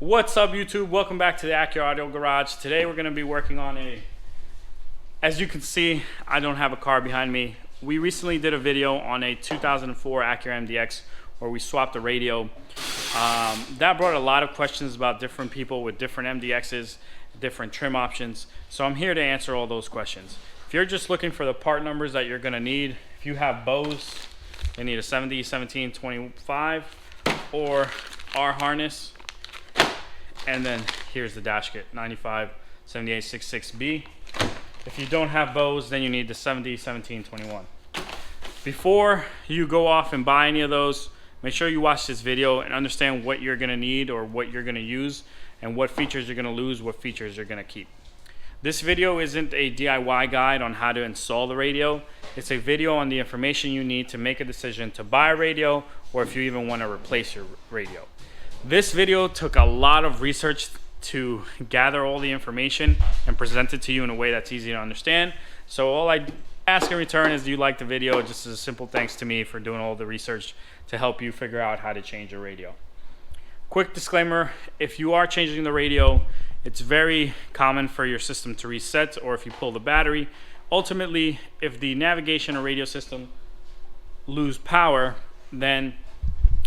What's up, YouTube? Welcome back to the Acura Audio Garage. Today we're going to be working on as you can see, I don't have a car behind me. We recently did a video on a 2004 Acura MDX where we swapped the radio. That brought a lot of questions about different people with different MDXs, different trim options. So I'm here to answer all those questions. If you're just looking for the part numbers that you're going to need, if you have Bose, you need a 70, 17, 25, or our harness. And then here's the dash kit, 95 7866B. If you don't have Bose, then you need the 70, 17, 21. Before you go off and buy any of those, make sure you watch this video and understand what you're gonna need or what you're gonna use and what features you're gonna lose, what features you're gonna keep. This video isn't a DIY guide on how to install the radio. It's a video on the information you need to make a decision to buy a radio or if you even wanna replace your radio. This video took a lot of research to gather all the information and present it to you in a way that's easy to understand. So all I ask in return is, do you like the video? Just as a simple thanks to me for doing all the research to help you figure out how to change your radio. Quick disclaimer, if you are changing the radio, it's very common for your system to reset or if you pull the battery. Ultimately, if the navigation or radio system lose power, then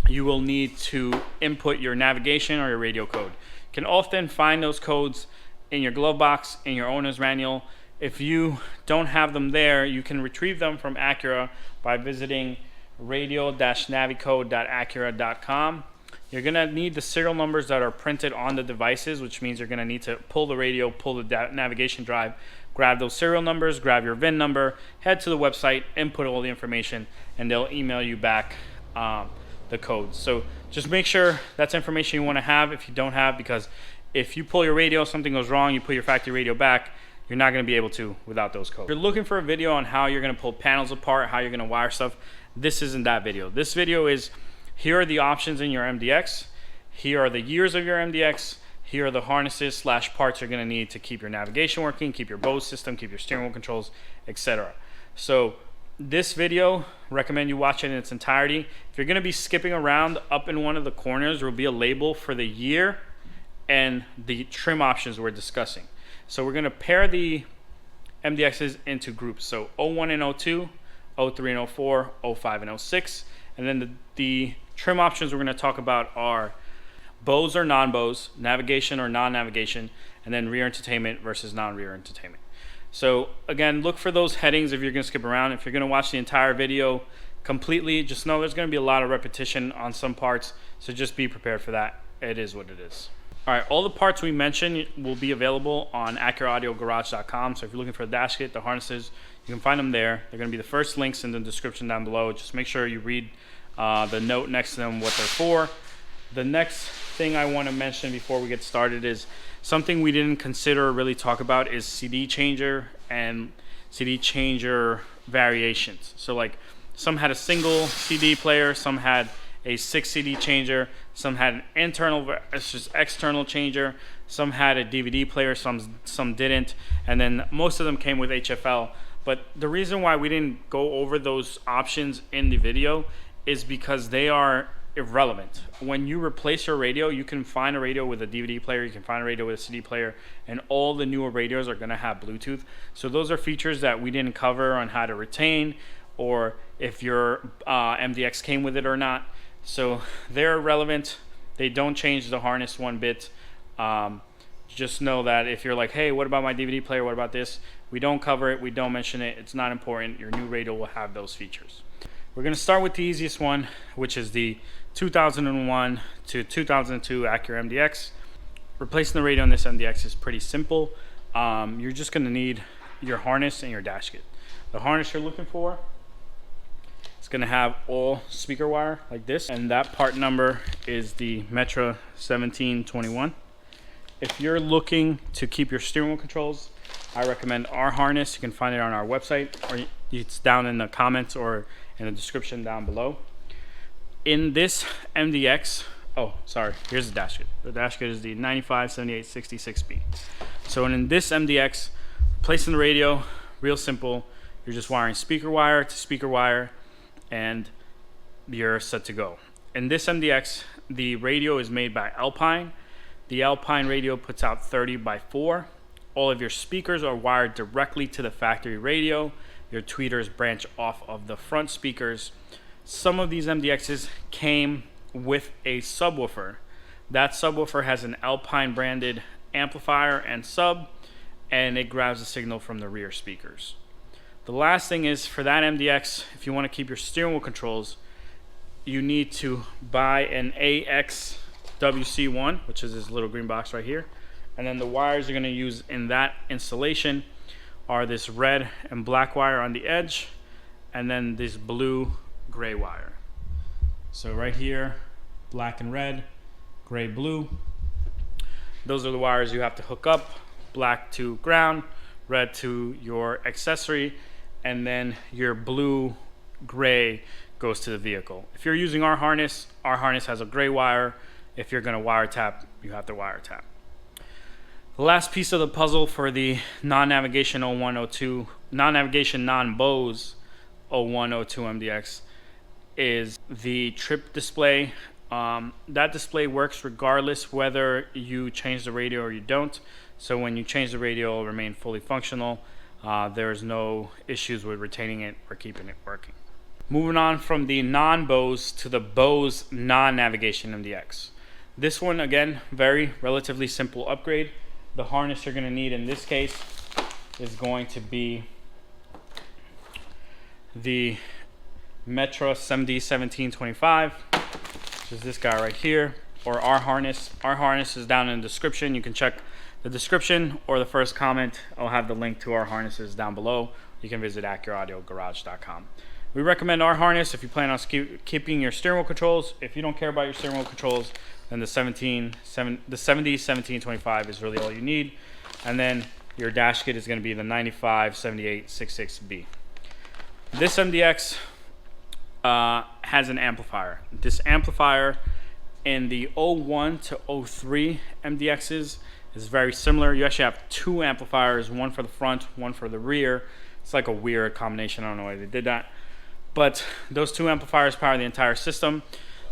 you will need to input your navigation or your radio code. You can often find those codes in your glove box, in your owner's manual. If you don't have them there, you can retrieve them from Acura by visiting radio-navicode.acura.com. You're gonna need the serial numbers that are printed on the devices, which means you're gonna need to pull the radio, pull the navigation drive, grab those serial numbers, grab your VIN number, head to the website, input all the information, and they'll email you back the codes. So just make sure that's information you want to have if you don't have, because if you pull your radio, something goes wrong, you put your factory radio back, you're not going to be able to without those codes. If you're looking for a video on how you're going to pull panels apart, how you're going to wire stuff, this isn't that video. This video is, here are the options in your MDX, here are the years of your MDX, here are the harnesses / parts you're going to need to keep your navigation working, keep your Bose system, keep your steering wheel controls, etc. So this video, recommend you watch it in its entirety. If you're going to be skipping around, up in one of the corners there will be a label for the year and the trim options we're discussing. So we're going to pair the MDXs into groups. So 01 and 02, 03 and 04, 05 and 06. And then the trim options we're going to talk about are Bose or non-Bose, navigation or non-navigation, and then rear entertainment versus non-rear entertainment. So again, look for those headings if you're going to skip around. If you're going to watch the entire video completely, just know there's going to be a lot of repetition on some parts, so just be prepared for that. It is what it is. All right, all the parts we mentioned will be available on AcuraAudioGarage.com. So if you're looking for the dash kit, the harnesses, you can find them there. They're going to be the first links in the description down below. Just make sure you read the note next to them, what they're for. The next thing I want to mention before we get started is something we didn't consider or really talk about is CD changer and CD changer variations. So like some had a single CD player, some had a 6 CD changer, some had an internal versus external changer, some had a DVD player, some didn't, and then most of them came with HFL. But the reason why we didn't go over those options in the video is because they are irrelevant. When you replace your radio, you can find a radio with a DVD player, you can find a radio with a CD player, and all the newer radios are going to have Bluetooth. So those are features that we didn't cover on how to retain, or if your MDX came with it or not. So they're irrelevant. They don't change the harness one bit. Just know that if you're like, hey, what about my DVD player? What about this? We don't cover it. We don't mention it. It's not important. Your new radio will have those features. We're going to start with the easiest one, which is the 2001 to 2002 Acura MDX. Replacing the radio on this MDX is pretty simple. You're just going to need your harness and your dash kit. The harness you're looking for, it's going to have all speaker wire like this, and that part number is the Metro 1721. If you're looking to keep your steering wheel controls, I recommend our harness. You can find it on our website, or it's down in the comments or in the description down below. In this MDX, oh, sorry, here's the dash kit. The dash kit is the 95 78 66B. So in this MDX, replacing the radio, real simple. You're just wiring speaker wire to speaker wire, and you're set to go. In this MDX, the radio is made by Alpine. The Alpine radio puts out 30x4. All of your speakers are wired directly to the factory radio. Your tweeters branch off of the front speakers. Some of these MDXs came with a subwoofer. That subwoofer has an Alpine branded amplifier and sub, and it grabs the signal from the rear speakers. The last thing is, for that MDX, if you want to keep your steering wheel controls, you need to buy an AXWC1, which is this little green box right here. And then the wires you're going to use in that installation are this red and black wire on the edge, and then this blue gray wire. So right here, black and red, gray, blue. Those are the wires you have to hook up. Black to ground, red to your accessory, and then your blue gray goes to the vehicle. If you're using our harness has a gray wire. If you're going to wiretap, you have to wiretap. The last piece of the puzzle for the non-navigation non-bose 0102 MDX is the trip display. That display works regardless whether you change the radio or you don't. So when you change the radio, it will remain fully functional. There's no issues with retaining it or keeping it working. Moving on from the non-Bose to the Bose non-navigation MDX. This one, again, very relatively simple upgrade. The harness you're going to need in this case is going to be the Metra MD1725, which is this guy right here, or our harness. Our harness is down in the description. You can check the description or the first comment. I'll have the link to our harnesses down below. You can visit AcuraAudioGarage.com. We recommend our harness if you plan on keeping your steering wheel controls. If you don't care about your steering wheel controls, then the MD1725 is really all you need. And then your dash kit is going to be the 957866B. This MDX has an amplifier. This amplifier in the 01 to 03 MDXs is very similar. You actually have two amplifiers, one for the front, one for the rear. It's like a weird combination. I don't know why they did that. But those two amplifiers power the entire system.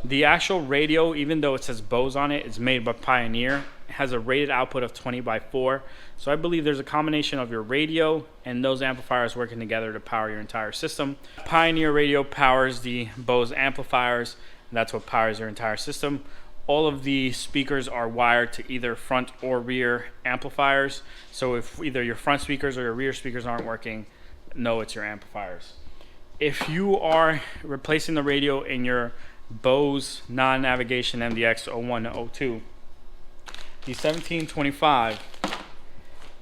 The actual radio, even though it says Bose on it, is made by Pioneer. It has a rated output of 20x4. So I believe there's a combination of your radio and those amplifiers working together to power your entire system. Pioneer radio powers the Bose amplifiers, and that's what powers your entire system. All of the speakers are wired to either front or rear amplifiers. So if either your front speakers or your rear speakers aren't working, know it's your amplifiers. If you are replacing the radio in your Bose non-navigation MDX 01 to 02, the 1725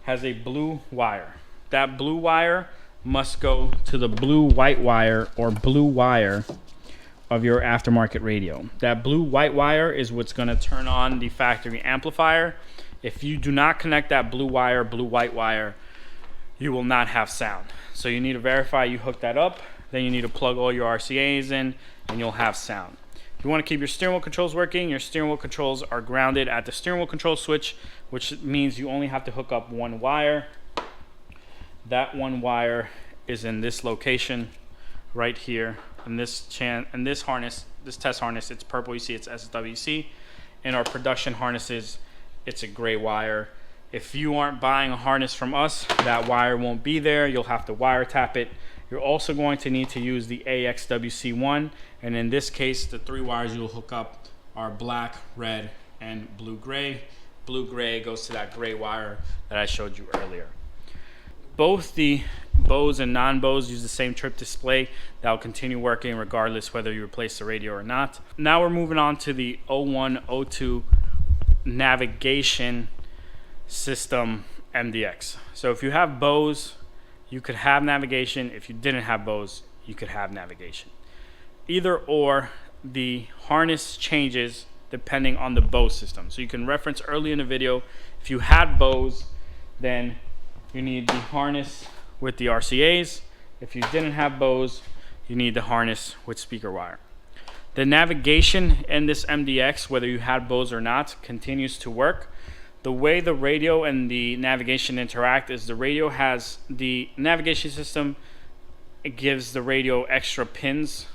has a blue wire. That blue wire must go to the blue-white wire or blue wire of your aftermarket radio. That blue-white wire is what's going to turn on the factory amplifier. If you do not connect that blue wire, blue-white wire, you will not have sound. So you need to verify you hook that up. Then you need to plug all your RCAs in and you'll have sound. If you want to keep your steering wheel controls working, your steering wheel controls are grounded at the steering wheel control switch, which means you only have to hook up one wire. That one wire is in this location right here. In this harness, this test harness, it's purple. You see it's SWC. In our production harnesses, it's a gray wire. If you aren't buying a harness from us, that wire won't be there. You'll have to wiretap it. You're also going to need to use the AXWC1, and in this case, the three wires you'll hook up are black, red, and blue-gray. Blue-gray goes to that gray wire that I showed you earlier. Both the Bose and non-Bose use the same trip display. That will continue working regardless whether you replace the radio or not. Now we're moving on to the 0102 navigation system MDX. So if you have Bose, you could have navigation. If you didn't have Bose, you could have navigation. Either or, the harness changes depending on the Bose system. So you can reference early in the video, if you had Bose, then you need the harness with the RCAs. If you didn't have Bose, you need the harness with speaker wire. The navigation in this MDX, whether you had Bose or not, continues to work. The way the radio and the navigation interact is the radio has the navigation system. It gives the radio extra pins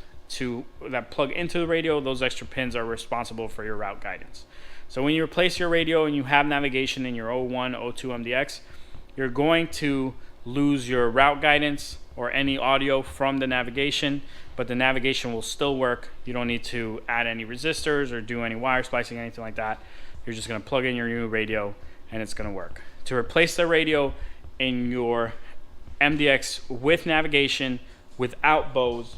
that plug into the radio. Those extra pins are responsible for your route guidance. So when you replace your radio and you have navigation in your 01, 02 MDX, you're going to lose your route guidance or any audio from the navigation, but the navigation will still work. You don't need to add any resistors or do any wire splicing, anything like that. You're just going to plug in your new radio and it's going to work. To replace the radio in your MDX with navigation without BOSE,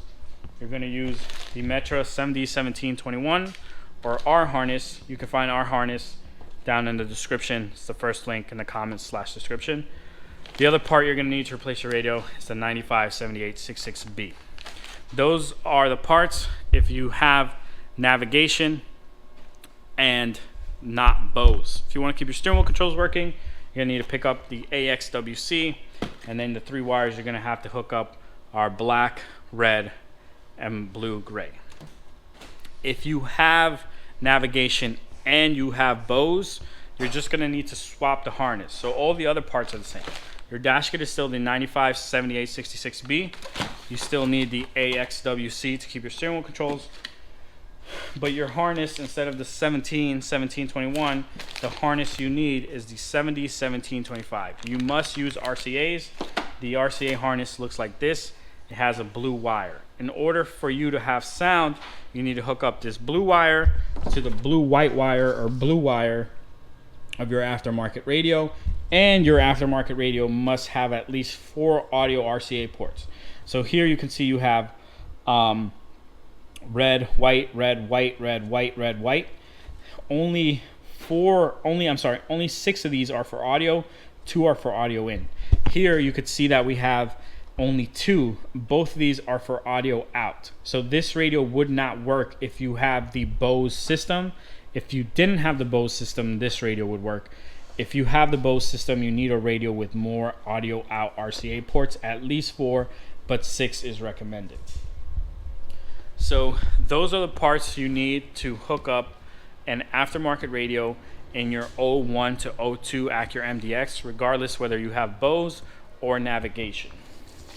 you're going to use the Metra 7D1721 or R harness. You can find R harness down in the description. It's the first link in the comments / description. The other part you're going to need to replace your radio is the 957866B. Those are the parts if you have navigation and not BOSE. If you want to keep your steering wheel controls working, you're going to need to pick up the AXWC, and then the 3 wires you're going to have to hook up are black, red, and blue, gray. If you have navigation and you have BOSE, you're just going to need to swap the harness. So all the other parts are the same. Your dash kit is still the 957866B. You still need the AXWC to keep your steering wheel controls. But your harness, instead of the 1721, the harness you need is the 701725. You must use RCAs. The RCA harness looks like this. It has a blue wire. In order for you to have sound, you need to hook up this blue wire to the blue-white wire or blue wire of your aftermarket radio, and your aftermarket radio must have at least 4 audio RCA ports. So here you can see you have red, white, red, white, red, white, red, white. Only 6 of these are for audio, 2 are for audio in. Here you could see that we have only 2. Both of these are for audio out. So this radio would not work if you have the BOSE system. If you didn't have the BOSE system, this radio would work. If you have the BOSE system, you need a radio with more audio out RCA ports, at least 4, but 6 is recommended. So those are the parts you need to hook up an aftermarket radio in your 01 to 02 Acura MDX, regardless whether you have BOSE or navigation.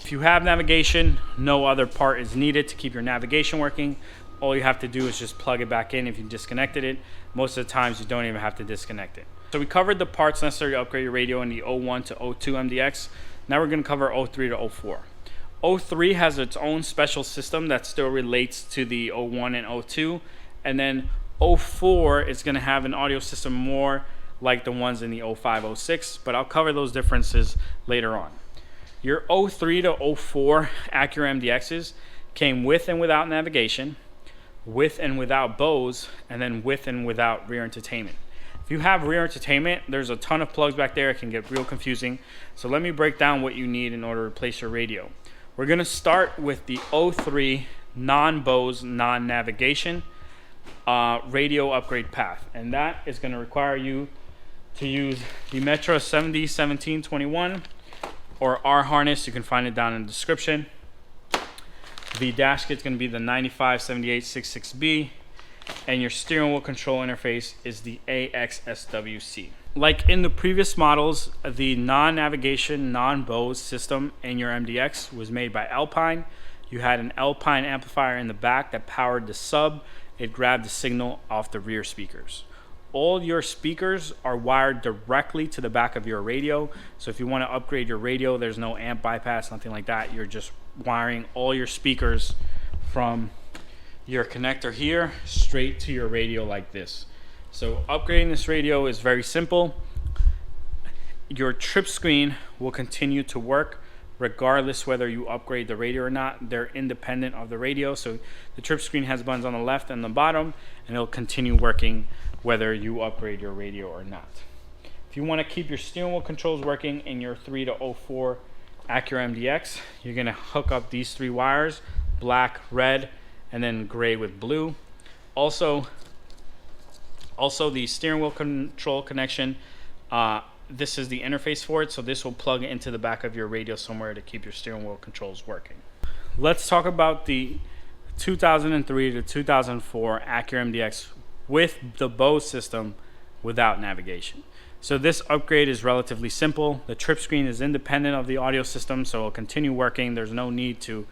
If you have navigation, no other part is needed to keep your navigation working. All you have to do is just plug it back in if you disconnected it. Most of the times you don't even have to disconnect it. So we covered the parts necessary to upgrade your radio in the 01 to 02 MDX. Now we're going to cover 03 to 04. 03 has its own special system that still relates to the 01 and 02. And then 04 is going to have an audio system more like the ones in the 05, 06. But I'll cover those differences later on. Your 03 to 04 Acura MDXs came with and without navigation, with and without BOSE, and then with and without rear entertainment. If you have rear entertainment, there's a ton of plugs back there. It can get real confusing. So let me break down what you need in order to replace your radio. We're going to start with the 03 non-BOSE, non-navigation radio upgrade path. And that is going to require you to use the Metra 7D1721 or R harness. You can find it down in the description. The dash kit is going to be the 957866B, and your steering wheel control interface is the AXSWC. Like in the previous models, the non-navigation, non-BOSE system in your MDX was made by Alpine. You had an Alpine amplifier in the back that powered the sub. It grabbed the signal off the rear speakers. All your speakers are wired directly to the back of your radio. So if you want to upgrade your radio, there's no amp bypass, nothing like that. You're just wiring all your speakers from your connector here straight to your radio like this. So upgrading this radio is very simple. Your trip screen will continue to work regardless whether you upgrade the radio or not. They're independent of the radio. So the trip screen has buttons on the left and the bottom, and it'll continue working whether you upgrade your radio or not. If you want to keep your steering wheel controls working in your 3 to 04 Acura MDX, you're going to hook up these 3 wires, black, red, and then gray with blue. Also the steering wheel control connection, this is the interface for it, so this will plug into the back of your radio somewhere to keep your steering wheel controls working. Let's talk about the 2003 to 2004 Acura MDX with the BOSE system without navigation. So this upgrade is relatively simple. The trip screen is independent of the audio system, so it'll continue working. There's no need to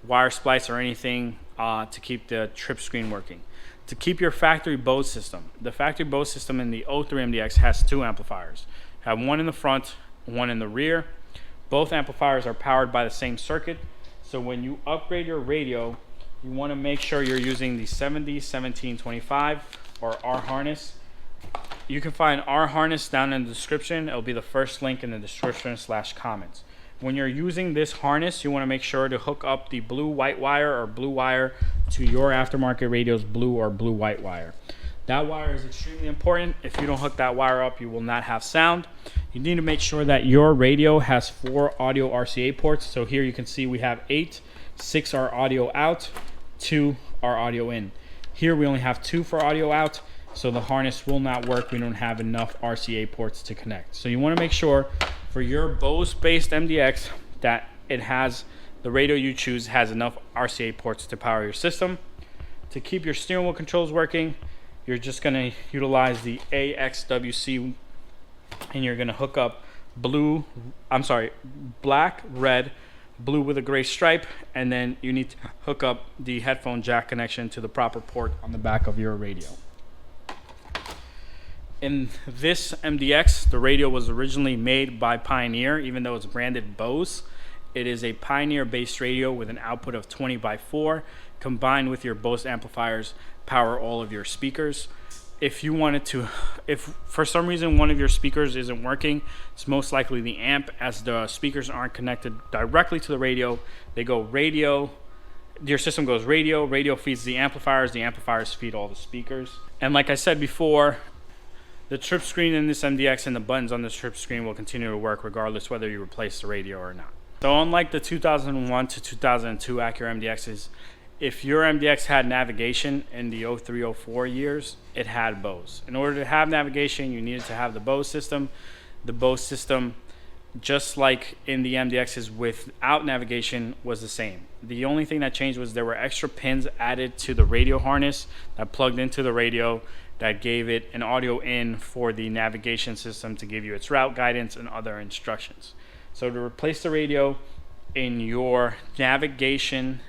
wire splice or anything to keep the trip screen working. To keep your factory Bose system, the factory Bose system in the 03 MDX has 2 amplifiers. You have one in the front, one in the rear. Both amplifiers are powered by the same circuit. So when you upgrade your radio, you want to make sure you're using the 701725 or R harness. You can find R harness down in the description. It'll be the first link in the description / comments. When you're using this harness, you want to make sure to hook up the blue white wire or blue wire to your aftermarket radio's blue or blue white wire. That wire is extremely important. If you don't hook that wire up, you will not have sound. You need to make sure that your radio has 4 audio RCA ports. So here you can see we have 8, 6 are audio out, 2 are audio in. Here we only have 2 for audio out, so the harness will not work. We don't have enough RCA ports to connect. So you want to make sure for your Bose-based MDX that it has, the radio you choose has enough RCA ports to power your system. To keep your steering wheel controls working, you're just going to utilize the AXWC, and you're going to hook up black, red, blue with a gray stripe, and then you need to hook up the headphone jack connection to the proper port on the back of your radio. In this MDX, the radio was originally made by Pioneer, even though it's branded Bose. It is a Pioneer-based radio with an output of 20/4, combined with your Bose amplifiers, power all of your speakers. If for some reason one of your speakers isn't working, it's most likely the amp, as the speakers aren't connected directly to the radio. They go radio, your system goes radio feeds the amplifiers feed all the speakers. And like I said before, the trip screen in this MDX and the buttons on this trip screen will continue to work regardless whether you replace the radio or not. So unlike the 2001 to 2002 Acura MDXs, if your MDX had navigation in the 03-04 years, it had Bose. In order to have navigation, you needed to have the Bose system. The Bose system, just like in the MDXs without navigation, was the same. The only thing that changed was there were extra pins added to the radio harness that plugged into the radio that gave it an audio in for the navigation system to give you its route guidance and other instructions. So to replace the radio in your navigation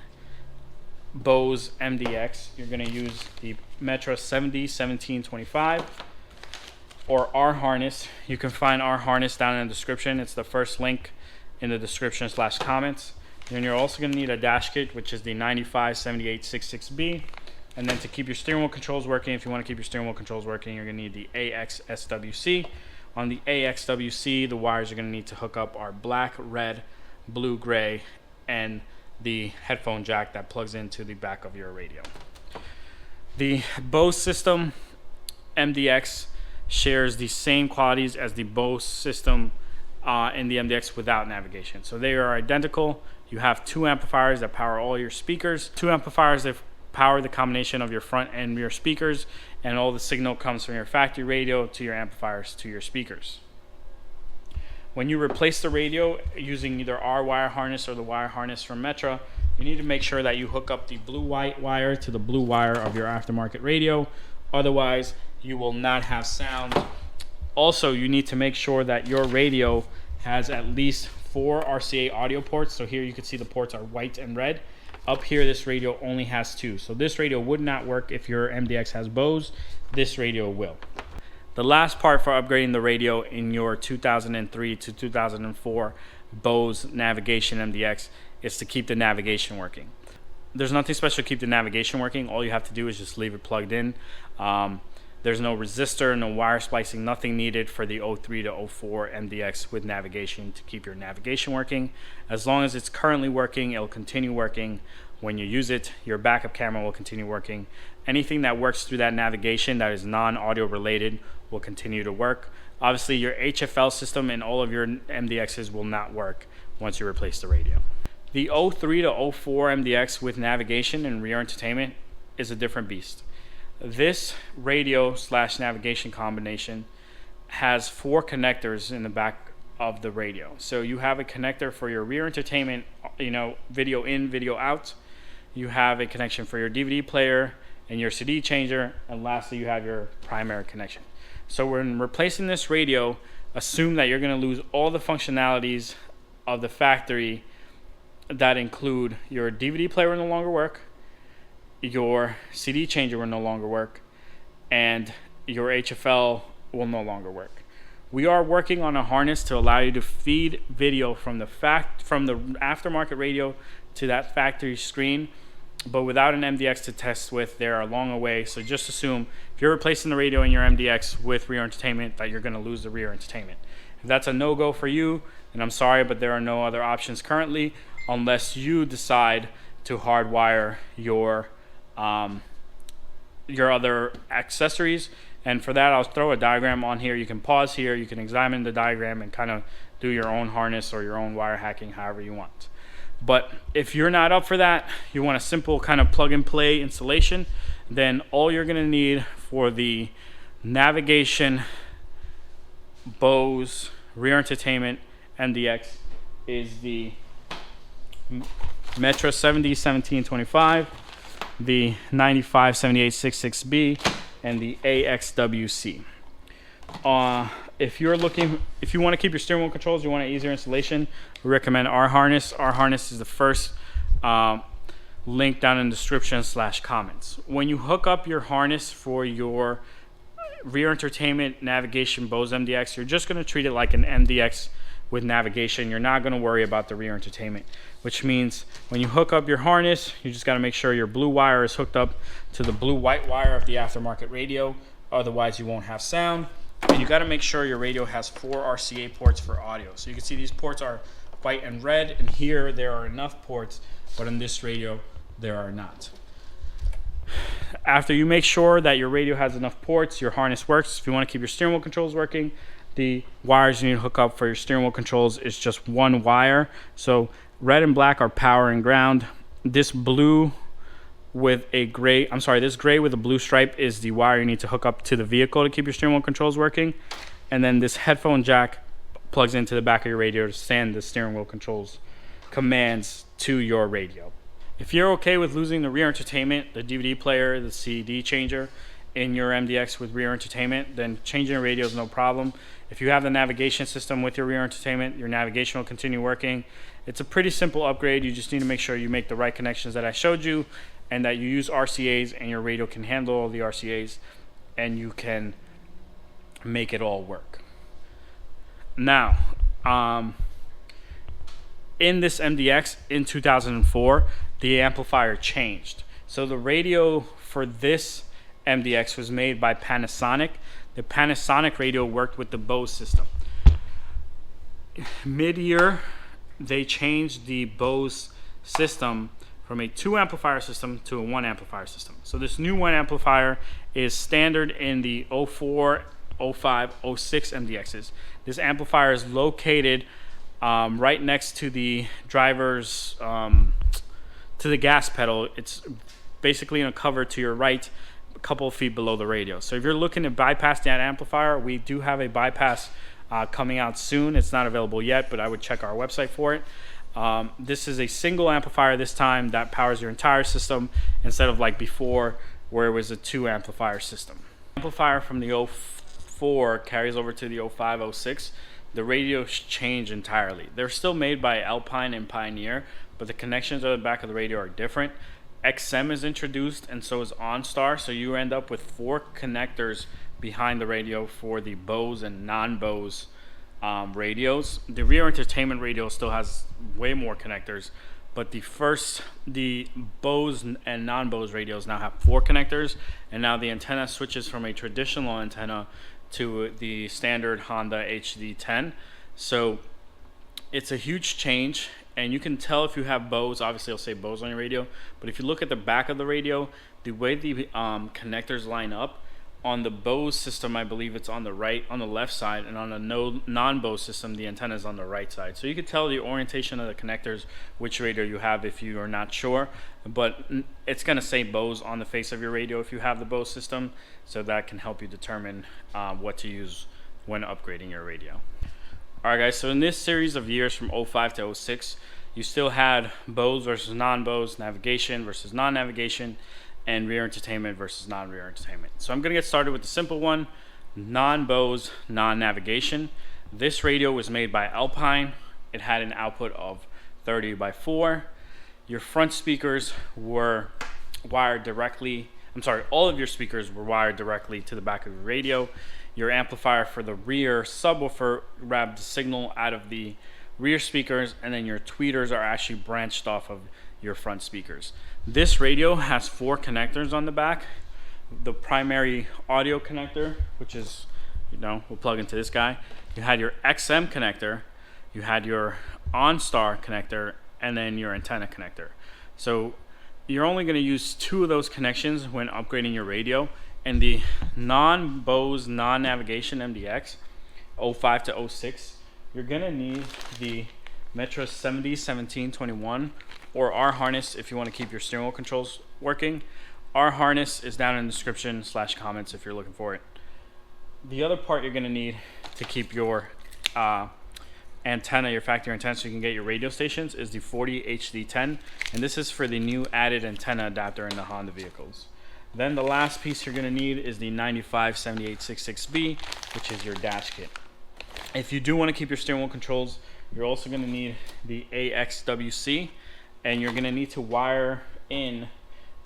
Bose MDX, you're going to use the Metro 701725 or R harness. You can find R harness down in the description. It's the first link in the description / comments. Then you're also going to need a dash kit, which is the 957866B. And then to keep your steering wheel controls working, if you want to keep your steering wheel controls working, you're going to need the AXSWC. On the AXWC, the wires you're going to need to hook up are black, red, blue, gray, and the headphone jack that plugs into the back of your radio. The Bose system MDX shares the same qualities as the Bose system in the MDX without navigation. So they are identical. You have 2 amplifiers that power all your speakers, 2 amplifiers that power the combination of your front and rear speakers, and all the signal comes from your factory radio to your amplifiers to your speakers. When you replace the radio using either our wire harness or the wire harness from Metro, you need to make sure that you hook up the blue white wire to the blue wire of your aftermarket radio. Otherwise, you will not have sound. Also, you need to make sure that your radio has at least 4 RCA audio ports. So here you can see the ports are white and red. Up here, this radio only has 2. So this radio would not work if your MDX has Bose. This radio will. The last part for upgrading the radio in your 2003 to 2004 Bose navigation MDX is to keep the navigation working. There's nothing special to keep the navigation working. All you have to do is just leave it plugged in. There's no resistor, no wire splicing, nothing needed for the 03 to 04 MDX with navigation to keep your navigation working. As long as it's currently working, it'll continue working. When you use it, your backup camera will continue working. Anything that works through that navigation that is non-audio related will continue to work. Obviously, your HFL system and all of your MDXs will not work once you replace the radio. The 03 to 04 MDX with navigation and rear entertainment is a different beast. This radio / navigation combination has 4 connectors in the back of the radio. So you have a connector for your rear entertainment, video in, video out. You have a connection for your DVD player and your CD changer, and lastly you have your primary connection. So when replacing this radio, assume that you're going to lose all the functionalities of the factory that include your DVD player will no longer work, your CD changer will no longer work, and your HFL will no longer work. We are working on a harness to allow you to feed video from the aftermarket radio to that factory screen, but without an MDX to test with. They're a long way, so just assume if you're replacing the radio in your MDX with rear entertainment that you're going to lose the rear entertainment. If that's a no-go for you, then I'm sorry, but there are no other options currently unless you decide to hardwire your other accessories. And for that, I'll throw a diagram on here. You can pause here, you can examine the diagram and kind of do your own harness or your own wire hacking however you want. But if you're not up for that, you want a simple kind of plug and play installation, then all you're going to need for the navigation BOSE rear entertainment MDX is the Metra 701725, the 957866B, and the AXWC. If you want to keep your steering wheel controls, you want an easier installation, we recommend our harness. Our harness is the first link down in the description / comments. When you hook up your harness for your rear entertainment navigation BOSE MDX, you're just going to treat it like an MDX with navigation. You're not going to worry about the rear entertainment, which means when you hook up your harness, you just got to make sure your blue wire is hooked up to the blue-white wire of the aftermarket radio, otherwise you won't have sound. And you got to make sure your radio has 4 RCA ports for audio. So you can see these ports are white and red, and here there are enough ports, but on this radio there are not. After you make sure that your radio has enough ports, your harness works. If you want to keep your steering wheel controls working, the wires you need to hook up for your steering wheel controls is just one wire. So red and black are power and ground. This blue with a gray, this gray with a blue stripe is the wire you need to hook up to the vehicle to keep your steering wheel controls working. And then this headphone jack plugs into the back of your radio to send the steering wheel controls commands to your radio. If you're okay with losing the rear entertainment, the DVD player, the CD changer in your MDX with rear entertainment, then changing your radio is no problem. If you have the navigation system with your rear entertainment, your navigation will continue working. It's a pretty simple upgrade. You just need to make sure you make the right connections that I showed you, and that you use RCAs, and your radio can handle all the RCAs, and you can make it all work. Now, in this MDX in 2004, the amplifier changed. So the radio for this MDX was made by Panasonic. The Panasonic radio worked with the BOSE system. Mid-year, they changed the BOSE system from a 2 amplifier system to a 1 amplifier system. So this new 1 amplifier is standard in the 04, 05, 06 MDXs. This amplifier is located right next to the driver's, to the gas pedal. It's basically in a cover to your right, a couple of feet below the radio. So if you're looking to bypass that amplifier, we do have a bypass coming out soon. It's not available yet, but I would check our website for it. This is a single amplifier this time that powers your entire system instead of like before where it was a 2 amplifier system. Amplifier from the 04 carries over to the 05, 06. The radios change entirely. They're still made by Alpine and Pioneer, but the connections at the back of the radio are different. XM is introduced, and so is OnStar, so you end up with 4 connectors behind the radio for the BOSE and non-BOSE radios. The rear entertainment radio still has way more connectors, but the BOSE and non-BOSE radios now have 4 connectors, and now the antenna switches from a traditional antenna to the standard Honda HD10. So it's a huge change, and you can tell if you have BOSE. Obviously it'll say BOSE on your radio, but if you look at the back of the radio, the way the connectors line up, on the BOSE system, I believe it's on the left side, and on the non-BOSE system, the antenna is on the right side. So you can tell the orientation of the connectors, which radio you have if you are not sure, but it's going to say BOSE on the face of your radio if you have the BOSE system, so that can help you determine what to use when upgrading your radio. Alright guys, so in this series of years from 05 to 06, you still had BOSE versus non-BOSE, navigation versus non-navigation, and rear entertainment versus non-rear entertainment. So I'm going to get started with the simple one, non-BOSE, non-navigation. This radio was made by Alpine. It had an output of 30 by 4. Your front speakers were wired directly, all of your speakers were wired directly to the back of your radio. Your amplifier for the rear subwoofer grabbed the signal out of the rear speakers, and then your tweeters are actually branched off of your front speakers. This radio has 4 connectors on the back. The primary audio connector, which is, we'll plug into this guy. You had your XM connector, you had your OnStar connector, and then your antenna connector. So you're only going to use 2 of those connections when upgrading your radio. And the non-bose, non-navigation MDX 05 to 06, you're going to need the Metro 701721 or R harness if you want to keep your steering wheel controls working. R harness is down in the description / comments if you're looking for it. The other part you're going to need to keep your antenna, your factory antenna, so you can get your radio stations, is the 40HD10, and this is for the new added antenna adapter in the Honda vehicles. Then the last piece you're going to need is the 957866B, which is your dash kit. If you do want to keep your steering wheel controls, you're also going to need the AXWC, and you're going to need to wire in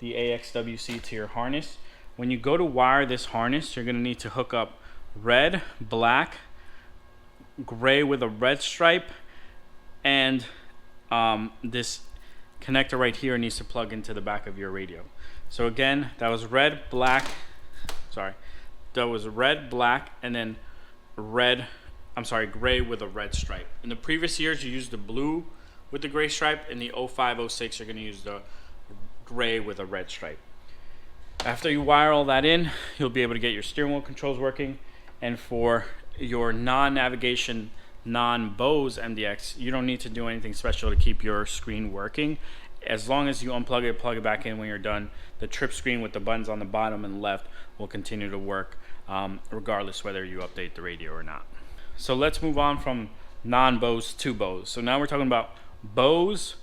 the AXWC to your harness. When you go to wire this harness, you're going to need to hook up red, black, gray with a red stripe, and this connector right here needs to plug into the back of your radio. So again, that was red, black, and then gray with a red stripe. In the previous years, you used the blue with the gray stripe. In the 05-06, you're going to use the gray with a red stripe. After you wire all that in, you'll be able to get your steering wheel controls working. And for your non-navigation, non-bose MDX, you don't need to do anything special to keep your screen working. As long as you unplug it, plug it back in when you're done, the trip screen with the buttons on the bottom and left will continue to work regardless whether you update the radio or not. So let's move on from non-bose to bose. So now we're talking about bose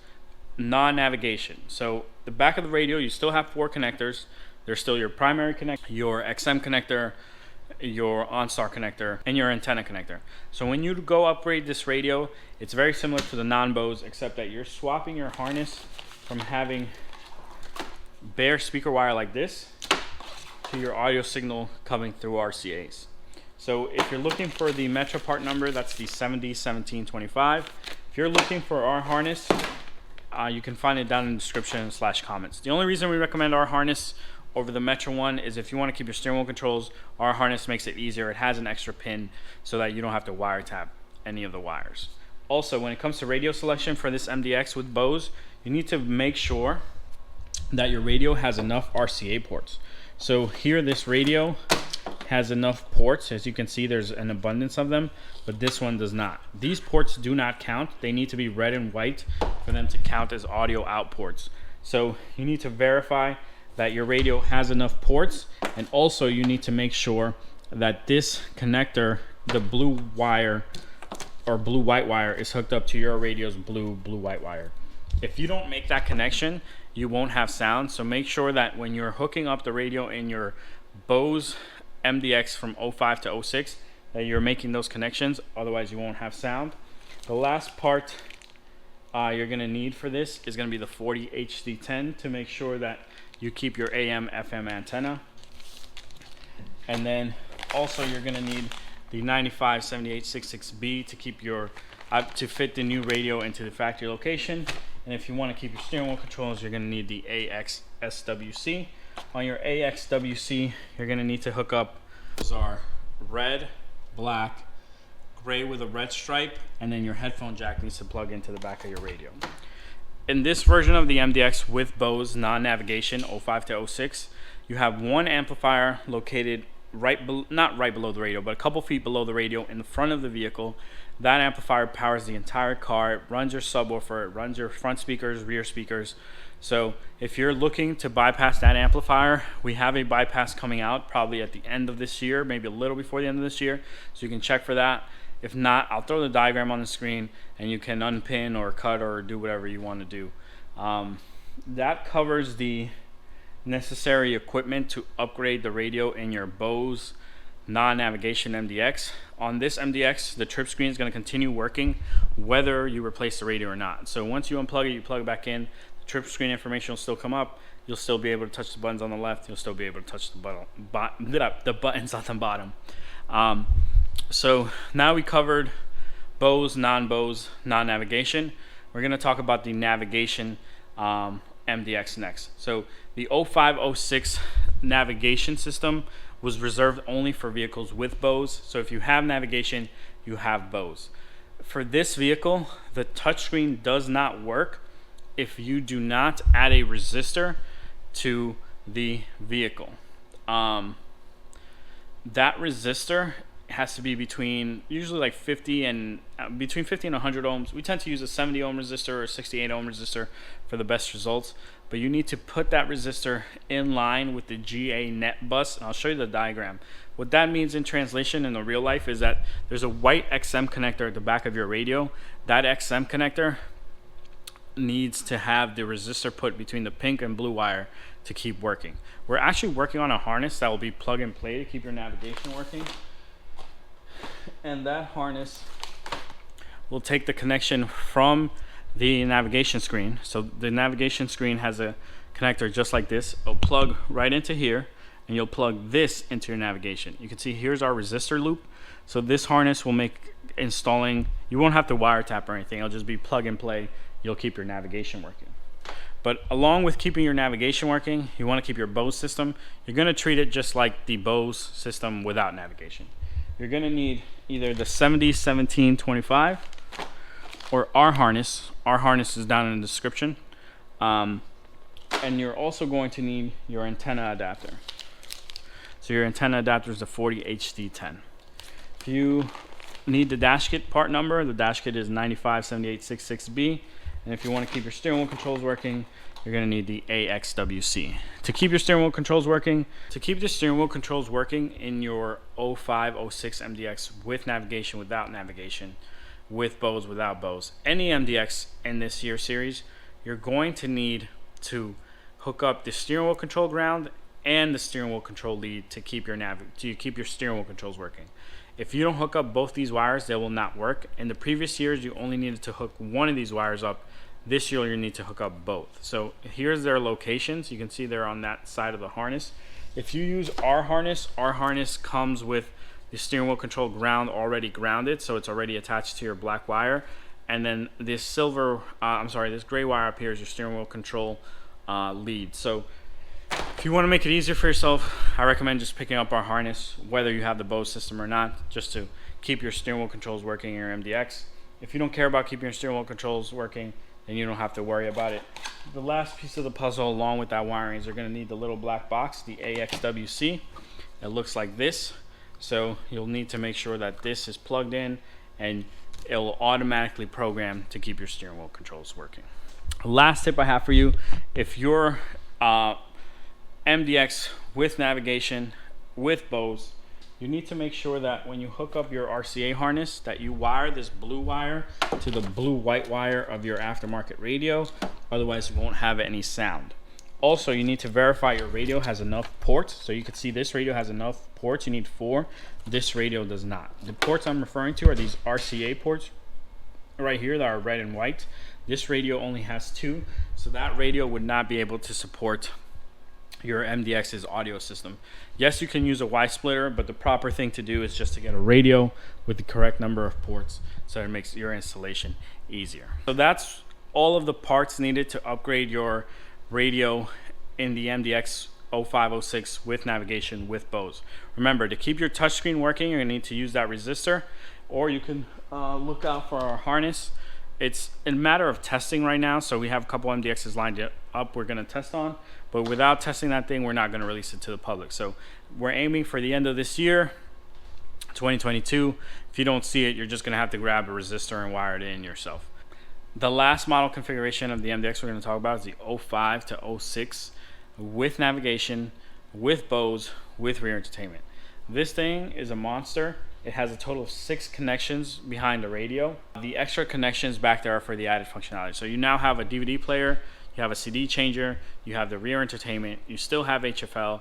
non-navigation. So the back of the radio, you still have 4 connectors. There's still your primary connector, your XM connector, your OnStar connector, and your antenna connector. So when you go upgrade this radio, it's very similar to the non-bose, except that you're swapping your harness from having bare speaker wire like this to your audio signal coming through RCAs. So if you're looking for the Metro part number, that's the 701725. If you're looking for our harness, you can find it down in the description / comments. The only reason we recommend our harness over the Metro one is if you want to keep your steering wheel controls, our harness makes it easier. It has an extra pin so that you don't have to wiretap any of the wires. Also, when it comes to radio selection for this MDX with Bose, you need to make sure that your radio has enough RCA ports. So here, this radio has enough ports. As you can see, there's an abundance of them, but this one does not. These ports do not count. They need to be red and white for them to count as audio out ports. So you need to verify that your radio has enough ports, and also you need to make sure that this connector, the blue wire or blue-white wire, is hooked up to your radio's blue-white wire. If you don't make that connection, you won't have sound. So make sure that when you're hooking up the radio in your Bose MDX from 05 to 06, that you're making those connections, otherwise you won't have sound. The last part you're going to need for this is going to be the 40HD10 to make sure that you keep your AM FM antenna. And then also you're going to need the 957866B to keep your to fit the new radio into the factory location. And if you want to keep your steering wheel controls, you're going to need the AXSWC. On your AXWC, you're going to need to hook up, those are red, black, gray with a red stripe, and then your headphone jack needs to plug into the back of your radio. In this version of the MDX with Bose non-navigation 05 to 06, you have one amplifier located not right below the radio, but a couple feet below the radio in the front of the vehicle. That amplifier powers the entire car. It runs your subwoofer, it runs your front speakers, rear speakers. So if you're looking to bypass that amplifier, we have a bypass coming out probably at the end of this year, maybe a little before the end of this year, so you can check for that. If not, I'll throw the diagram on the screen and you can unpin or cut or do whatever you want to do. That covers the necessary equipment to upgrade the radio in your Bose non-navigation MDX. On this MDX, the trip screen is going to continue working whether you replace the radio or not. So once you unplug it, you plug it back in, the trip screen information will still come up. you'll still be able to touch the buttons on the left. You'll still be able to touch the buttons on the bottom. So now we covered BOSE, non-BOSE, non-navigation. We're going to talk about the navigation MDX next. So the 0506 navigation system was reserved only for vehicles with BOSE. So if you have navigation, you have BOSE. For this vehicle, the touchscreen does not work if you do not add a resistor to the vehicle. That resistor has to be between usually like 50 and 100 ohms. We tend to use a 70 ohm resistor or a 68 ohm resistor for the best results, but you need to put that resistor in line with the GA net bus, and I'll show you the diagram. What that means in translation in the real life is that there's a white XM connector at the back of your radio. That XM connector needs to have the resistor put between the pink and blue wire to keep working. We're actually working on a harness that will be plug and play to keep your navigation working. And that harness will take the connection from the navigation screen. So the navigation screen has a connector just like this. It'll plug right into here, and you'll plug this into your navigation. You can see here's our resistor loop. So this harness will make installing, you won't have to wire tap or anything. It'll just be plug and play. You'll keep your navigation working. But along with keeping your navigation working, you want to keep your BOSE system. You're going to treat it just like the BOSE system without navigation. You're going to need either the 701725 or our harness. Our harness is down in the description. And you're also going to need your antenna adapter. So your antenna adapter is the 40HD10. If you need the dash kit part number, the dash kit is 9578666B. And if you want to keep your steering wheel controls working, you're going to need the AXWC. To keep your steering wheel controls working, in your 0506 MDX with navigation, without navigation, with BOSE, without BOSE, any MDX in this year series, you're going to need to hook up the steering wheel control ground and the steering wheel control lead to keep your steering wheel controls working. If you don't hook up both these wires, they will not work. In the previous years, you only needed to hook one of these wires up. This year, you need to hook up both. So here's their locations. You can see they're on that side of the harness. If you use our harness comes with the steering wheel control ground already grounded, so it's already attached to your black wire. And then this this gray wire up here is your steering wheel control lead. So if you want to make it easier for yourself, I recommend just picking up our harness, whether you have the BOSE system or not, just to keep your steering wheel controls working in your MDX. If you don't care about keeping your steering wheel controls working, then you don't have to worry about it. The last piece of the puzzle along with that wiring is you're going to need the little black box, the AXWC. It looks like this. So you'll need to make sure that this is plugged in and it will automatically program to keep your steering wheel controls working. Last tip I have for you, if your MDX with navigation, with BOSE, you need to make sure that when you hook up your RCA harness that you wire this blue wire to the blue-white wire of your aftermarket radio, otherwise you won't have any sound. Also, you need to verify your radio has enough ports. So you can see this radio has enough ports, you need 4. This radio does not. The ports I'm referring to are these RCA ports right here that are red and white. This radio only has 2, so that radio would not be able to support your MDX's audio system. Yes, you can use a Y splitter, but the proper thing to do is just to get a radio with the correct number of ports so it makes your installation easier. So that's all of the parts needed to upgrade your radio in the MDX 0506 with navigation with BOSE. Remember, to keep your touchscreen working, you're going to need to use that resistor, or you can look out for our harness. It's a matter of testing right now, so we have a couple MDXs lined up we're going to test on, but without testing that thing, we're not going to release it to the public. So we're aiming for the end of this year, 2022. If you don't see it, you're just going to have to grab a resistor and wire it in yourself. The last model configuration of the MDX we're going to talk about is the 05 to 06 with navigation, with BOSE, with rear entertainment. This thing is a monster. It has a total of 6 connections behind the radio. The extra connections back there are for the added functionality. So you now have a DVD player, you have a CD changer, you have the rear entertainment, you still have HFL,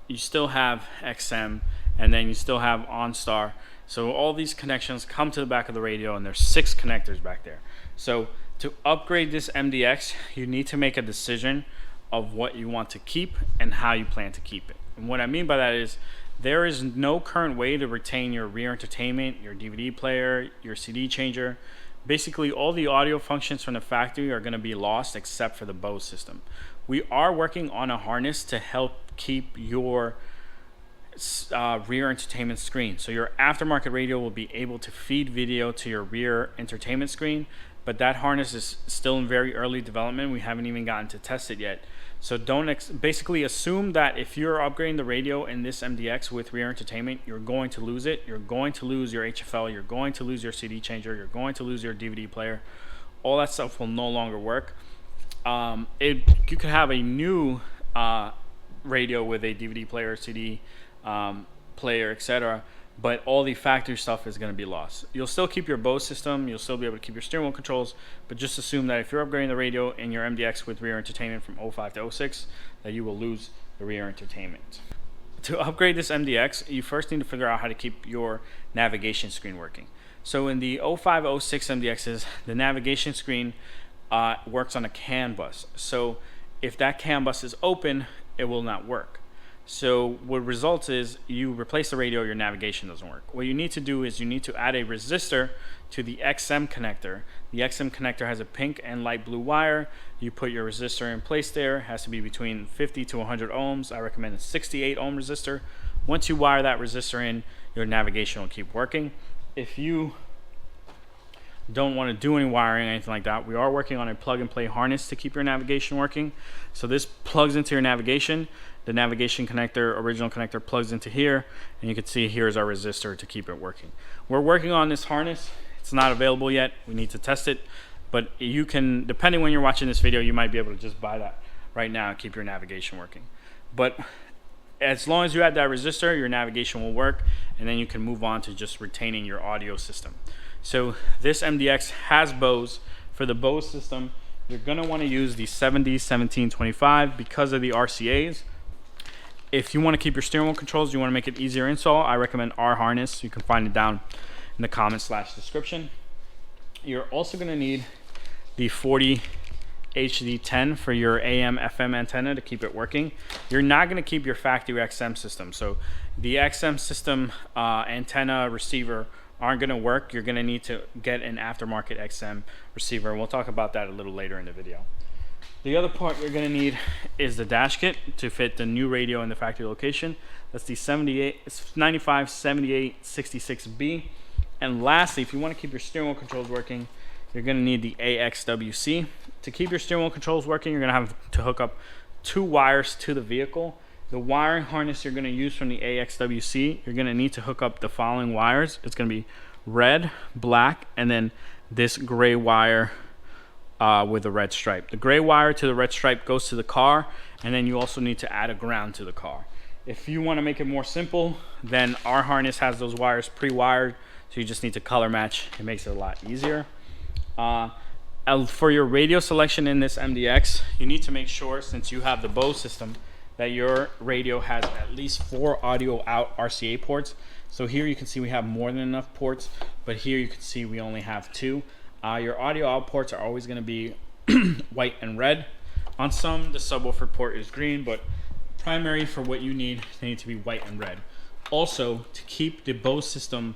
you still have XM, and then you still have OnStar. So all these connections come to the back of the radio, and there's 6 connectors back there. So to upgrade this MDX, you need to make a decision of what you want to keep and how you plan to keep it. And what I mean by that is there is no current way to retain your rear entertainment, your DVD player, your CD changer. Basically, all the audio functions from the factory are going to be lost except for the BOSE system. We are working on a harness to help keep your rear entertainment screen. So your aftermarket radio will be able to feed video to your rear entertainment screen, but that harness is still in very early development. We haven't even gotten to test it yet. So don't basically assume that if you're upgrading the radio in this MDX with rear entertainment, you're going to lose it. You're going to lose your HFL. You're going to lose your CD changer. You're going to lose your DVD player. All that stuff will no longer work. You could have a new radio with a DVD player, CD player, etc. But all the factory stuff is going to be lost. You'll still keep your BOSE system. You'll still be able to keep your steering wheel controls, but just assume that if you're upgrading the radio in your MDX with rear entertainment from 05 to 06, that you will lose the rear entertainment. To upgrade this MDX, you first need to figure out how to keep your navigation screen working. So in the 05, 06 MDXs, the navigation screen works on a CAN bus. So if that CAN bus is open, it will not work. So what results is you replace the radio, your navigation doesn't work. What you need to do is you need to add a resistor to the XM connector. The XM connector has a pink and light blue wire. You put your resistor in place there. It has to be between 50 to 100 ohms. I recommend a 68 ohm resistor. Once you wire that resistor in, your navigation will keep working. If you don't want to do any wiring or anything like that, we are working on a plug and play harness to keep your navigation working. So this plugs into your navigation. The navigation connector, original connector, plugs into here, and you can see here's our resistor to keep it working. We're working on this harness. It's not available yet. We need to test it, but you can, depending when you're watching this video, you might be able to just buy that right now and keep your navigation working. But as long as you add that resistor, your navigation will work, and then you can move on to just retaining your audio system. So this MDX has BOSE. For the BOSE system, you're going to want to use the 701725 because of the RCAs. If you want to keep your steering wheel controls, you want to make it easier install, I recommend our harness. You can find it down in the comment/description. You're also going to need the 40 HD10 for your AM FM antenna to keep it working. You're not going to keep your factory XM system. So the XM system antenna receiver aren't going to work. You're going to need to get an aftermarket XM receiver, and we'll talk about that a little later in the video. The other part you're going to need is the dash kit to fit the new radio in the factory location. That's the 957866B. And lastly, if you want to keep your steering wheel controls working, you're going to need the AXWC. To keep your steering wheel controls working, you're going to have to hook up 2 wires to the vehicle. The wiring harness you're going to use from the AXWC, you're going to need to hook up the following wires. It's going to be red, black, and then this gray wire with a red stripe. The gray wire to the red stripe goes to the car, and then you also need to add a ground to the car. If you want to make it more simple, then our harness has those wires pre-wired, so you just need to color match. It makes it a lot easier. For your radio selection in this MDX, you need to make sure, since you have the BOSE system, that your radio has at least 4 audio out RCA ports. So here you can see we have more than enough ports, but here you can see we only have 2. Your audio out ports are always going to be white and red. On some, the subwoofer port is green, but primary for what you need, they need to be white and red. Also, to keep the BOSE system,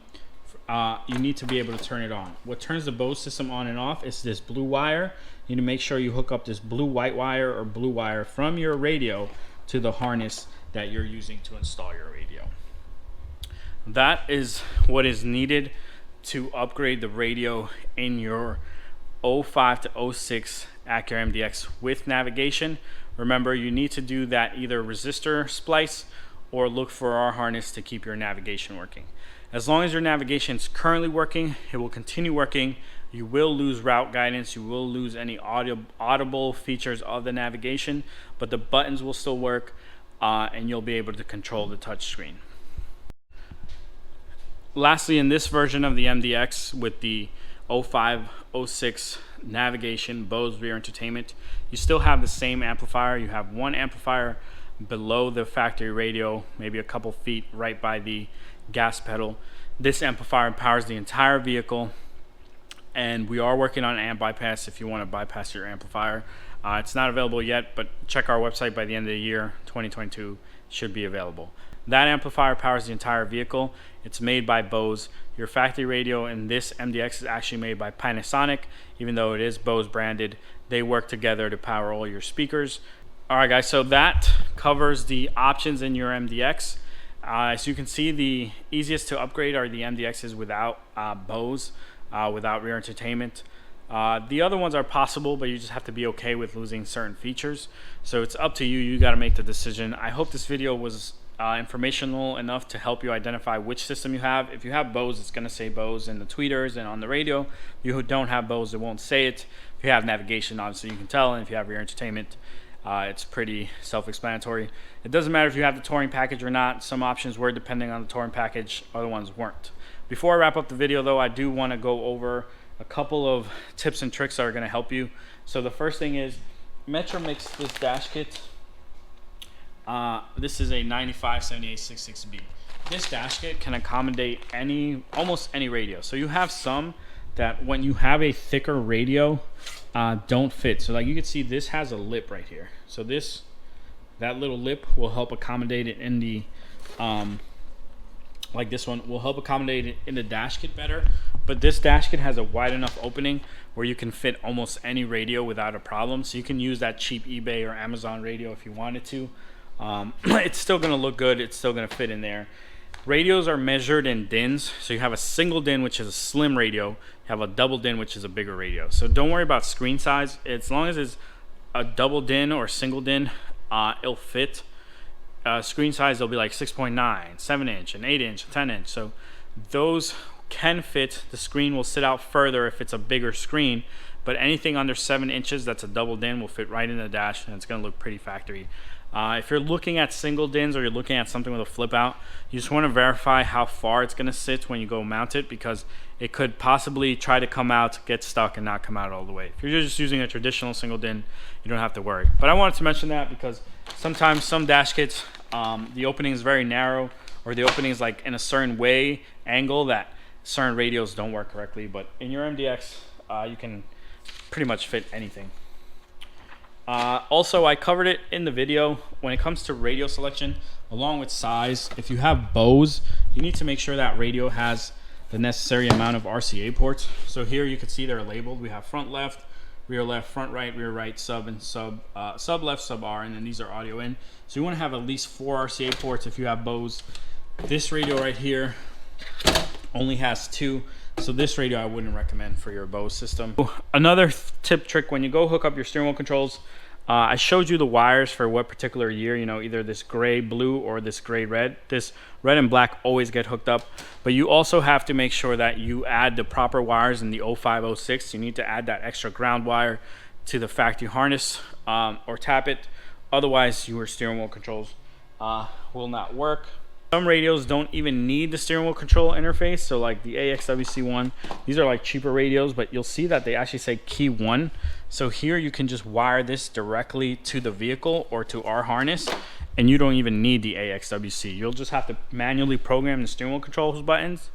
you need to be able to turn it on. What turns the BOSE system on and off is this blue wire. You need to make sure you hook up this blue-white wire or blue wire from your radio to the harness that you're using to install your radio. That is what is needed to upgrade the radio in your 05 to 06 Acura MDX with navigation. Remember, you need to do that either resistor splice or look for our harness to keep your navigation working. As long as your navigation is currently working, it will continue working. You will lose route guidance, you will lose any audible features of the navigation, but the buttons will still work, and you'll be able to control the touch screen. Lastly, in this version of the MDX with the 05, 06 navigation, BOSE rear entertainment, you still have the same amplifier. You have one amplifier below the factory radio, maybe a couple feet right by the gas pedal. This amplifier powers the entire vehicle, and we are working on amp bypass if you want to bypass your amplifier. It's not available yet, but check our website. By the end of the year 2022 should be available. That amplifier powers the entire vehicle. It's made by Bose. Your factory radio in this MDX is actually made by Panasonic. Even though it is Bose branded, they work together to power all your speakers. Alright guys, so that covers the options in your MDX. As you can see, the easiest to upgrade are the MDXs without Bose, without rear entertainment. The other ones are possible, but you just have to be okay with losing certain features. So it's up to you. You got to make the decision. I hope this video was informational enough to help you identify which system you have. If you have Bose, it's going to say Bose in the tweeters and on the radio. If you don't have Bose, it won't say it. If you have navigation, obviously you can tell, and if you have rear entertainment, it's pretty self-explanatory. It doesn't matter if you have the touring package or not. Some options were depending on the touring package, other ones weren't. Before I wrap up the video though, I do want to go over a couple of tips and tricks that are going to help you. So the first thing is Metro makes this dash kit. This is a 957866B. This dash kit can accommodate almost any radio. So you have some that when you have a thicker radio don't fit. So like you can see, this has a lip right here. So that little lip will help accommodate it in the like this one will help accommodate it in the dash kit better. But this dash kit has a wide enough opening where you can fit almost any radio without a problem. So you can use that cheap eBay or Amazon radio if you wanted to. It's still going to look good. It's still going to fit in there. Radios are measured in DINs. So you have a single DIN, which is a slim radio. You have a double DIN, which is a bigger radio. So don't worry about screen size. As long as it's a double DIN or a single DIN, it'll fit. Screen size, they'll be like 6.9, 7-inch, an 8-inch, a 10-inch. So those can fit. The screen will sit out further if it's a bigger screen, but anything under 7 inches that's a double DIN will fit right in the dash, and it's going to look pretty factory. If you're looking at single DINs or you're looking at something with a flip out, you just want to verify how far it's going to sit when you go mount it, because it could possibly try to come out, get stuck, and not come out all the way. If you're just using a traditional single DIN, you don't have to worry. But I wanted to mention that because sometimes some dash kits, the opening is very narrow, or the opening is like in a certain angle that certain radios don't work correctly. But in your MDX, you can pretty much fit anything. Also, I covered it in the video. When it comes to radio selection, along with size, if you have Bose, you need to make sure that radio has the necessary amount of RCA ports. So here you can see they're labeled. We have front left, rear left, front right, rear right, sub, and sub left, sub R, and then these are audio in. So you want to have at least 4 RCA ports if you have Bose. This radio right here only has 2. So this radio I wouldn't recommend for your Bose system. Another trick, when you go hook up your steering wheel controls, I showed you the wires for what particular year, you know, either this gray blue or this gray red. This red and black always get hooked up, but you also have to make sure that you add the proper wires in the 0506. You need to add that extra ground wire to the factory harness or tap it. Otherwise, your steering wheel controls will not work. Some radios don't even need the steering wheel control interface. So like the AXWC one, these are like cheaper radios, but you'll see that they actually say key 1. So here you can just wire this directly to the vehicle or to our harness, and you don't even need the AXWC. You'll just have to manually program the steering wheel controls buttons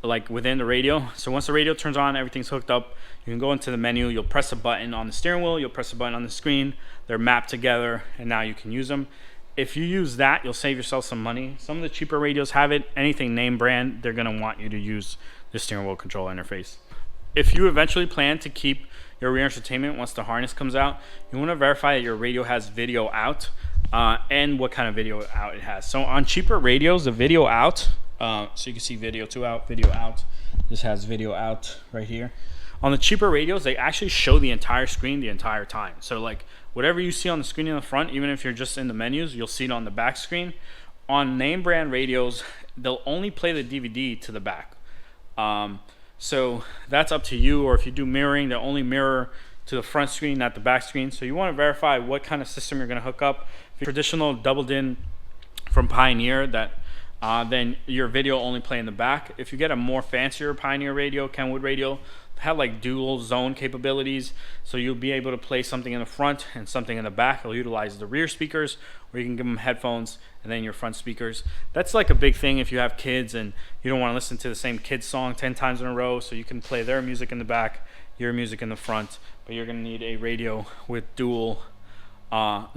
like within the radio. So once the radio turns on, everything's hooked up. You can go into the menu, you'll press a button on the steering wheel, you'll press a button on the screen, they're mapped together, and now you can use them. If you use that, you'll save yourself some money. Some of the cheaper radios have it. Anything name brand, they're going to want you to use the steering wheel control interface. If you eventually plan to keep your rear entertainment once the harness comes out, you want to verify that your radio has video out and what kind of video out it has. So on cheaper radios, the video out, so you can see video 2 out, video out. This has video out right here. On the cheaper radios, they actually show the entire screen the entire time. So like whatever you see on the screen in the front, even if you're just in the menus, you'll see it on the back screen. On name brand radios, they'll only play the DVD to the back. So that's up to you, or if you do mirroring, they'll only mirror to the front screen, not the back screen. So you want to verify what kind of system you're going to hook up. If you're traditional double DIN from Pioneer, that then your video only play in the back. If you get a more fancier Pioneer radio, Kenwood radio, have like dual zone capabilities, so you'll be able to play something in the front and something in the back. It'll utilize the rear speakers, or you can give them headphones and then your front speakers. That's like a big thing if you have kids and you don't want to listen to the same kids song 10 times in a row, so you can play their music in the back. your music in the front, but you're going to need a radio with dual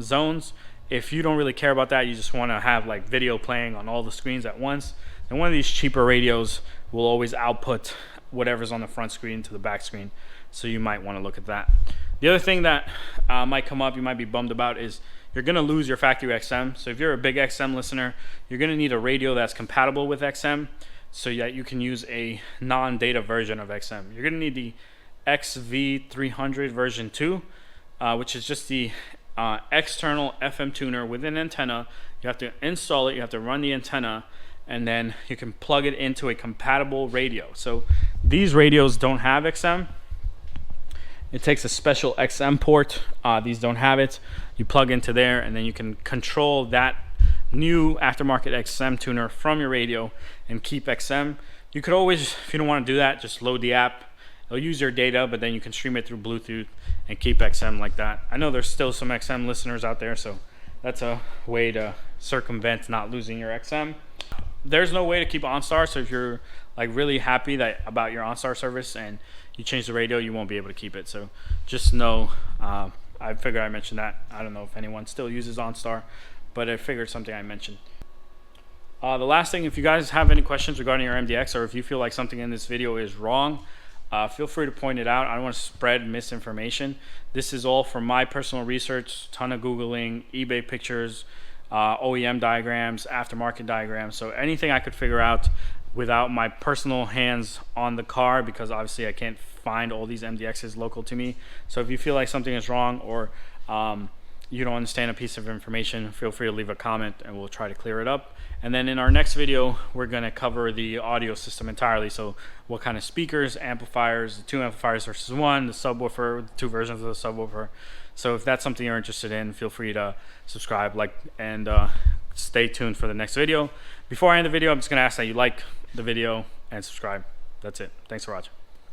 zones. If you don't really care about that, you just want to have like video playing on all the screens at once, then one of these cheaper radios will always output whatever's on the front screen to the back screen, so you might want to look at that. The other thing that might come up, you might be bummed about, is you're going to lose your factory XM. So if you're a big XM listener, you're going to need a radio that's compatible with XM so that you can use a non-data version of XM. You're going to need the XV300 version 2, which is just the external FM tuner with an antenna. You have to install it, you have to run the antenna, and then you can plug it into a compatible radio. So these radios don't have XM. It takes a special XM port. These don't have it. You plug into there, and then you can control that new aftermarket XM tuner from your radio and keep XM. You could always, if you don't want to do that, just load the app. It'll use your data, but then you can stream it through Bluetooth and keep XM like that. I know there's still some XM listeners out there, so that's a way to circumvent not losing your XM. There's no way to keep OnStar, so if you're like really happy about your OnStar service and you change the radio, you won't be able to keep it. So just know, I figured I mentioned that. I don't know if anyone still uses OnStar, but I figured something I mentioned. The last thing, if you guys have any questions regarding your MDX, or if you feel like something in this video is wrong, feel free to point it out. I don't want to spread misinformation. This is all from my personal research, ton of Googling, eBay pictures, OEM diagrams, aftermarket diagrams. So anything I could figure out without my personal hands on the car, because obviously I can't find all these MDXs local to me. So if you feel like something is wrong, or you don't understand a piece of information, feel free to leave a comment and we'll try to clear it up. And then in our next video, we're going to cover the audio system entirely. So what kind of speakers, amplifiers, the 2 amplifiers versus 1, the subwoofer, 2 versions of the subwoofer. So if that's something you're interested in, feel free to subscribe, like, and stay tuned for the next video. Before I end the video, I'm just going to ask that you like the video and subscribe. That's it. Thanks for watching.